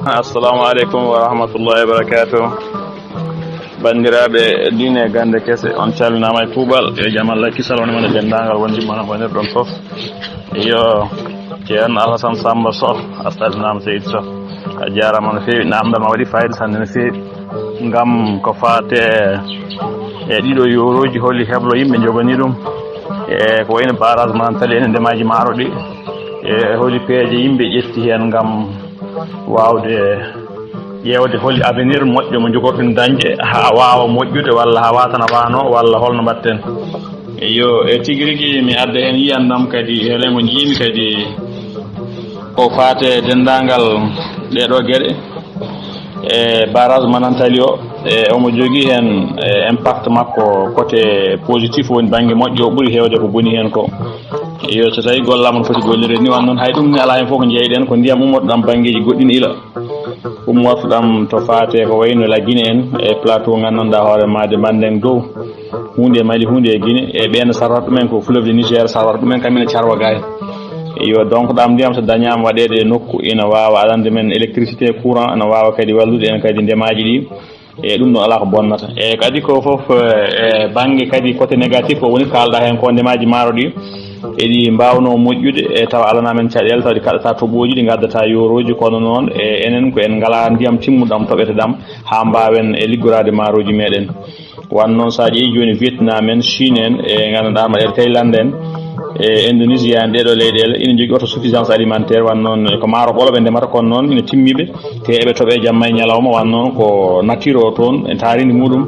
assalamu aleykum wa rahmatullahi wa barakatuh. Bandiraɓe diine gande kese on calminama e kuuɓal yo jaam Allah kisal woni men dendagal wondimana ko nder ɗon foof yo ceerno Alassane Samba Sow a salminama Seydou Sow a jarama no fewi namdal ma waɗi fayida sanne no fewi ngam ko fate e ɗiɗo yoroji holli heblo yimɓe jogani ɗum e ko wayno barrage man tali ene ndemaji maaro ɗi e holi peeje yimɓe ƴetti hen ngam wawde ƴewde holi avenir moƴƴo mo jogorɗen dañde ha wawa moƴƴude walla ha watana wano walla holno mbatten yo e tigui rigui mi adda hen yiyandam kadi helengo jiimi kadi ko fate dendagal ɗeɗo gueɗe e barrage manantali o e omo jogui hen impact makko côté positif woni banggue moƴƴo o ɓuuri hewde ko boni hen ko yo so tawi gollama no foti gollire ni wan noon hay ɗum ni ala hen foof ko jeyɗen ko ndiyam ummotoɗam banggueji goɗɗin ila ummotoɗam to fate ko wayno la Guinée en e plateau gandanɗa hoore made Mandeng dow hunde Mali hunde e Guinée e ɓen sarwata ɗumen ko fleuve de Niger sarwata ɗumen kamine carwa gay yo donc ɗam ndiyam so dañama waɗede nokku ina wawa adande men électricité courant ina wawa kadi wallude en kadi ndemaji ɗi e ɗum ɗon ala ko bonnata e kadi ko foof e banggue kadi côté négatif o woni kalɗa hen ko ndemaji maaro ɗi eɗi mbawno moƴƴude e tawa alanamen caɗele taw ɗi kaɗata toɓoji ɗi gaddata yoroji kono noon e enen ko en ngala ndiyam timmuɗam toɓeteɗam ha mbawen e liggorade maaroji meɗen wan noon sa ƴeewi joni Vietnam en Chine en e gandanɗa maɗe Thaïlande en e Indonésie en ɗeɗo leyɗele ina jogui autosuffisance alimentaire wan noon ko maaro ɓoloɓe ndemata kono noon ina timmiɓe te eɓe tooɓe jamma e ñalawma wan noon ko nature o toon e taaridi muɗum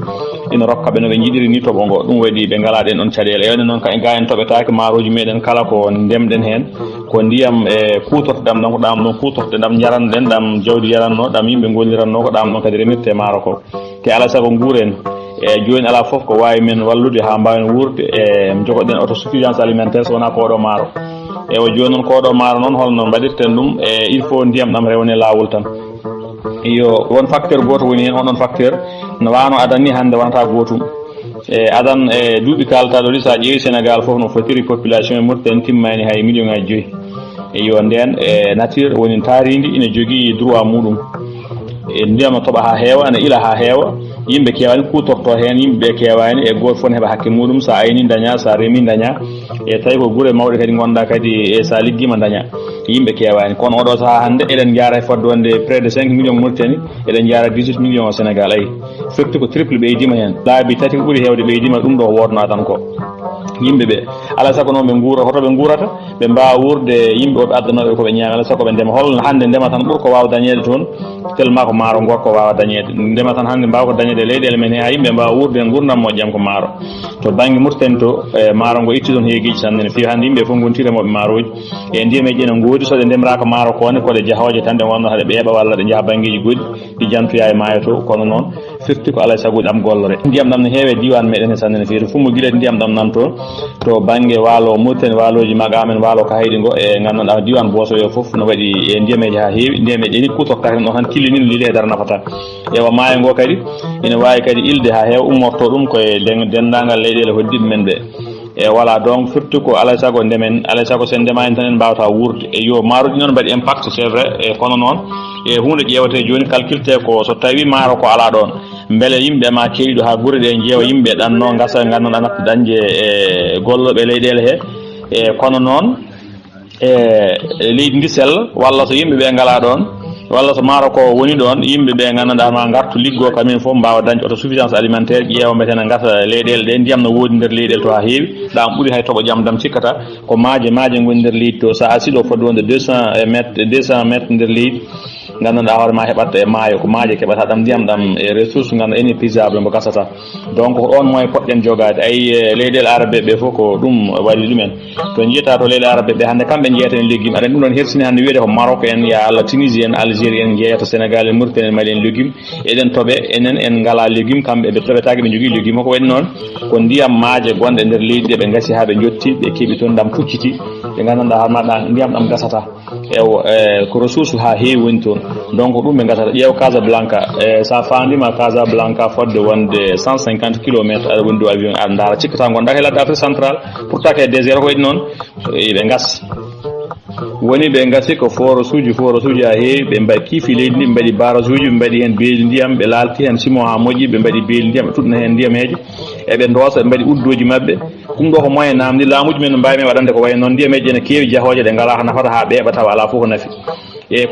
ina rokkaɓe no ɓe jiiɗiri ni toɓo ngo ɗum waɗi ɓe ngala ɗen on caɗele ewne noon ga en toɓetake maaroji meɗen kala ko ndemɗen hen ko ndiyam e kutortoɗam ɗam ko ɗam ɗon kutorte ɗam jaranɗen ɗam jawdi yaranno ɗam yimɓe golliranno ko ɗam ɗon kadi remirte maaro ko te alay saago guuren e joni ala foof ko wawi men wallude ha mbawen wurde e jogoɗen autosuffisance alimentaire so wona koɗo maaro e o joni noon koɗo maaro noon holno mbaɗirten ɗum e il faut ndiyam ɗam rewne lawol tan yo won facteur goto woni hen onon facteur no wano adan ni hande wonata gotum e adan e duuɓi kaltaɗo ɗi sa ƴeewi Sénégal foof no fotiri population e Mauritanie timmani hay million ngaji 5 e yo nden e nature woni taaridi ina jogui droit muɗum e ndiyam no toɓa ha heewa ene ila ha heewa yimɓe kewani kutorto hen yimɓeɓe kewani e goto fof ne heeɓa hakke muɗum sa ayni daña sa remi daña e tawi ko guure mawɗe kadi gonɗa kadi e sa liggima daña yimɓe kewani kono oɗo saaha hande eɗen jaara e fodde wonde près de 5 millions Mauritanie eɗen jaara 18 millions au Sénégal ayi firti ko triple ɓeydima hen laabi tati ko ɓuuri hewde ɓeydima ɗum ɗo wodno tan ko yimɓeɓe alay saago noon ɓe guura hoto ɓe guurata ɓe mbawa wurde yimɓe oɓe addanoɓe koɓe ñaami alay saago ɓe ndema holno hande ndema tan ɓuuri ko wawa dañede toon tellement ko maaro gorko wawa dañede ndema tan hande mbawa ko dañede leyɗele men he ha yimɓe mbawa wurde e gurdam moƴƴam ko maaro to banggue Mauritanie to e maaro ngo itti toon heeguiji tan ne fewi hande yimɓe fof gontiremoɓe maaroji e ndiyameji ene goodi so ɗe ndemraka maaro kone koɗe jahoje tan ɗe wonno haɗe ɓeeɓa walla ɗe jaaha banggueji goɗɗi ɗi jantoya e maayo to kono noon firti ko alay saago ɗam gollore ndiyam ɗam ne heewe diwan meɗen he sanne ne fewi to fumo guilete ndiyam ɗam nan toon to banggue waalo Mauritanie waaloji magamen waalo ka hayɗi ngo e gandanɗa diwan Bosoyo foof no waɗi e ndiyameji ha heewi ndiyameji ɗi kutortaka ɗum ɗon tan killini no liili e dara nafata ewa maayo ngo kadi ina wawi kadi ilde ha heewa ummorto ɗum koye dendagal leyɗele hoddiɓe men ɓe e voilà donc surtout ko alay saago ndemen alay saago sen ndemani tan en mbawata wurde e yo maaroji noon mbaɗi impact c'est vrai e kono noon e hunde ƴewate joni calculte ko so tawi maaro ko ala ɗon beele yimɓe ma keeɗiɗo ha guure ɗe jeewa yimɓe ɗanno gasa gandanɗa natta dañde e golloɓe leyɗele he e kono noon e leydi ndi sella walla so yimɓeɓe ngala ɗon walla so maaro ko woni ɗon yimɓeɓe gandanɗa ma gartu liggo kamin foof mbawa dañde autosuffisance alimentaire ƴeewa mbetena gasa leyɗele ɗe ndiyam no woodi nder leyɗele to ha heewi ɗam ɓuuri hay toɓo jaam dam cikkata ko maaje goni nder leydi to sa asiɗo fodde wonde 200 métres nder leydi gandanɗa hoore ma heɓatta e maayo ko maaje keɓata ɗam ndiyam ɗam e ressource ganduɗa inépuisable mo gasata donc ko ɗon moyen poɗɗen jogade ay leyɗele arabe ɓe fof ko ɗum walli ɗumen to jiyata to leyɗele arabe ɓe hande kamɓe jeyata en légume aɗa ɗum ɗon hersini hande wiyede ko Maroc en ya Allah Tunisie en Algérie en jeeyata Sénégal en Mauritanie en Mali en légume eɗen tooɓe enen en ngala légume kamɓe ɓe tooɓetake ɓe jogui légume ko waɗi noon ko ndiyam maaje gonɗe nder leydi ɗe ɓe gasi ha ɓe jotti ɓe keeɓi toon ɗam pucciti ɓe gandanɗa harmaɗa ndiyam ɗam gasata ko ressource ha heewi woni toon donc ɗum ɓe gasata ƴeew Casablanca sa fandima Casablanca fodde wonde 150 kilométres aɗa woni dow avion aɗa daara cikkata gonɗa e ladde Afrique central pourtant que désert ko waɗi noon ɓe gas woni ɓe gasi ko forage uji ha heewi ɓe mbaɗi kiifi leydi ndi ɓe mbaɗi barrage uji ɓe mbaɗi hen beeli ndiyam ɓe laalti hen simon ha moƴƴi ɓe mbaɗi beeli ndiyam ɓe tuɗna hen ndiyameji eɓe doosa ɓe mbaɗi uddoji mabɓe ɗum ɗo ko moyen namdi laamuji men no mbawi men waɗande ko way noon ndiyameji ene keewi jahoje ɗe ngala ko nafata ha ɓeeɓa tawa ala fof ko nafi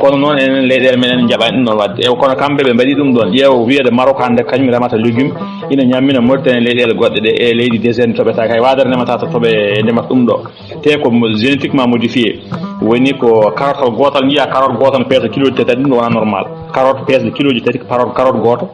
kono noon enen leyɗele men jaɓani ɗum ɗon wadde kono kamɓe ɓe mbaɗi ɗum ɗon ƴeew wiyede Maroc hande kañum remata légume ina ñammina Mauritanie leyɗele goɗɗe ɗe e leydi désert toɓetake hay wadere ndemata to toɓe ndemata ɗum ɗo te ko génétiquement modifié woni ko carotte gotal jiiya carotte gotal no peesa kiloji tati ɗum ɗo wona normal carotte peesde kiloji tati carotte goto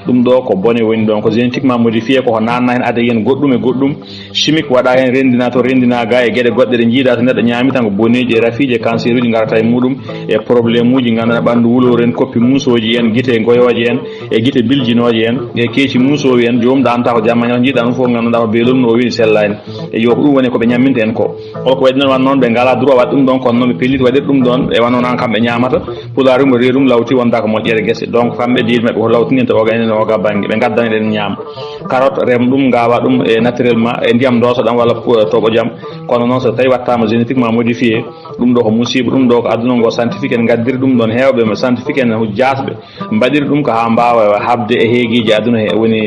ɗum ɗo ko bone woni ɗon ko génétiquement modifié koko nanna hen ADN goɗɗum e goɗɗum chimique waɗa hen rendina to rendina ga e gueɗe goɗɗe ɗe jiiɗa to neɗɗo ñaami tan ko boneji e rafiji e cancer uji garata e muɗum e probléme uji ganduɗa ɓandu wulore en koppi muusoji en guite goyoje en e guite biljinoje en e keeci muusowi en jomum da anta ko jamma ñaw jiiɗa ɗum fof ganduɗa ko beelum no o wini sellani e yo ko ɗum woni koɓe ñamminta en ko holko waɗi noon wan noon ɓe ngala droit waɗ ɗum ɗon kono noon ɓe pelliti waɗir ɗum ɗon e wanno noon kamɓe ñamata pulaar mo reerum lawti wonda ko moƴƴere guese donc kamɓe deal maɓɓe ko lawtini to oga enen oga banggue ɓe gaddani ɗen ñaama carotte rem ɗum gawa ɗum e naturellement e ndiyam dosoɗam walla toɓo jaam kono noon so tawi wattama génétiquement modifié ɗum ɗo ko musiba ɗum ɗo ko aduna ngo scientifique en gaddiri ɗum ɗon hewɓe scientifique en jasɓe mbaɗiri ɗum ko ha mbawa habde e heeguiji aduna he woni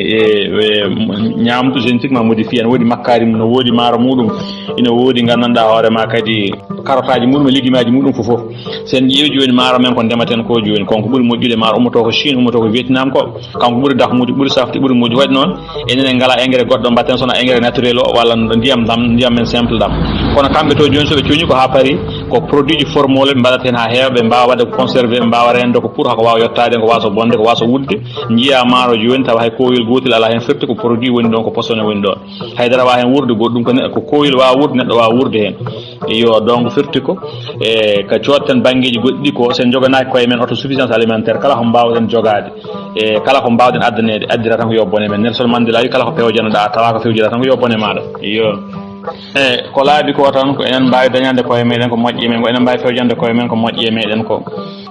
ñamdu génétiquement modifié ne woodi makkari mum no woodi maaro muɗum ina woodi gandanɗa hoorema kadi carotte aji muɗum e légume aji muɗum fofoof sen ƴeewi joni maaro men ko ndematen ko joni konko ɓuuri moƴƴude maaro ummoto ko Chine ummoto ko Vietnam ko kanko ɓuuri dakmude ɓuuri safde ɓuuri moƴƴu waɗi noon enen en ngala engrais goɗɗo mbatten sona engrais naturel o walla ndiyam men simple ɗam kono kamɓe to joni soɓe coñi ko ha paari ko produit ji formol ɓe mbaɗat hen ha heewɓe mbawa wadde ko conservé ɓe mbawa rende ko pour hako wawa yettade ko waso bonde ko waso wudde jiiya maaro joni tawa hay koyel gotel ala hen firti ko produit woni ɗon ko posone woni ɗon haydara wawa hen wurde goɗɗum ko koyel wawa wurde neɗɗo wawa wurde hen yo donc firti ko e ka cotten banggueji goɗɗi ko sen joganaki koye men autosuffisance alimentaire kala ko mbawɗen jogade e kala ko mbawɗen addanede addira tan ko yo bone men Nelson Mandela wi kala ko pewjanoɗa tawa ko fewjira tan ko yo bone maɗa yo ko laaɓi ko tan ko enen mbawi dañande koye meɗen ko moƴƴi men ko enen mbawi fewjande koye men ko moƴƴi e meɗen ko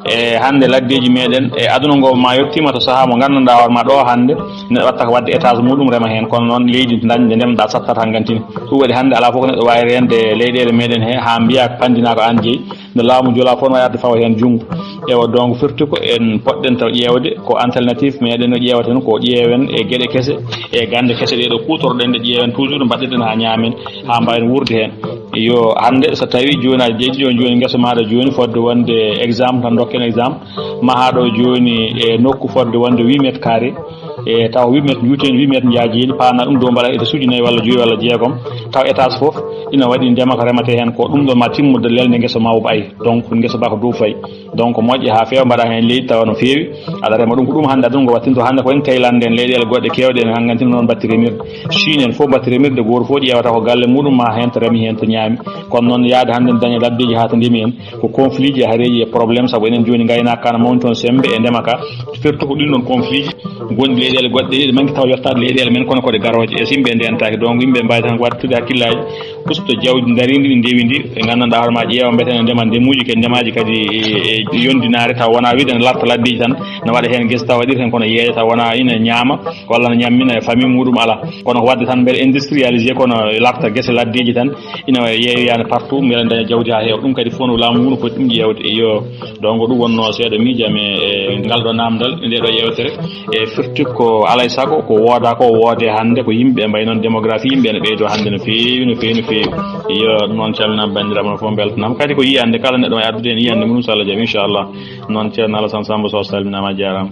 e hande laddeji meɗen e aduna ngo ma yettima to saaha mo ganduɗa hoorema ɗo hande neɗɗo watta ko wadde étage muɗum rema hen kono noon leydi dañde ndemɗa sattata hankkantini ɗum waɗi hande ala fof ko neɗɗo wawi rende leyɗele meɗen he ha mbiya pandina ko an jeeyi no laamu joola fof no yarde fawa hen junggo ewa donc firti ko en poɗɗen taw ƴeewde ko alternative meɗen no ƴeewaten ko ƴeewen e gueɗe kese e gande kese ɗeɗo kutorɗen nde ƴeewen toujours mbaɗɗeɗen ha ñaamen ha mbawen wurde hen yo hande so tawi joni aɗa jeeɗi joni guesa maɗa joni fodde wonde exemple tan dokken exemple mahaɗo joni e nokku fodde wonde 8 métres carré e taw 8 métres juuteni 8 métres jaajiɗi paana ɗum dow mbaɗa étage uji 4 walla 5 walla 6 taw étage foof ina waɗi ndema ko remate hen ko ɗum ɗon ma timmude lelde guesa ma woɓa ay donc guesa ba ko dow fayi donc moƴƴi ha feewa mbaɗa hen leydi tawa no feewi aɗa rema ɗum ko ɗum hande aduna ngo wattinto hande ko en Thaïlande en leyɗele goɗɗe kewɗe en hankkantino noon batti remirde Chine en fof batti remirde goto fof ƴewata ko galle muɗum ma hen to remi hen to ñaami kono noon yaade hande daña laddeji ha to ndemi en ko conflit ji e haareji e probléme saabu enen joni gaynaka kana mawni toon sembe e ndema ka firti ko ɗin ɗon conflit ji gonɗi leyɗele goɗɗe ɗe manki taw yettade leyɗele men kono kode garoje e simɓe ndentaki donc yimɓe mbawi tan wattude hakkillaji usto jawdi daridi ɗi ndewi ndi e gandanɗa hoorema ƴeewa mbeten ndema ndemuji ke ndemaji kadi e yondinare taw wona wiide ne larta laddeji tan ne waɗa hen guesa taw waɗiri hen kono yeeya taw wona ina ñaama walla no ñammina e famille muɗum ala kono ko wadde tan beele industrialisé kono larta guese laddeji tan ina yeeyane partout beele daña jawdi ha heewa ɗum kadi fof no laamu ngu foti ɗum ƴeewde yo donc ɗum wonno seeɗa miijam e ngal ɗo namdal nde ɗo yewtere e firti ko alay saago ko wooda ko woode hande ko yimɓe mbayi noon démographie yimɓe ne ɓeydo hande no feewi no feewi no feewi yo noon calminama bandiraɓe no fof beltanama kadi ko yiyande kala neɗɗo e addude en yiyande mum so Allah jaaɓi inchallah noon ceerno Alassane Samba Sow salminama a jarama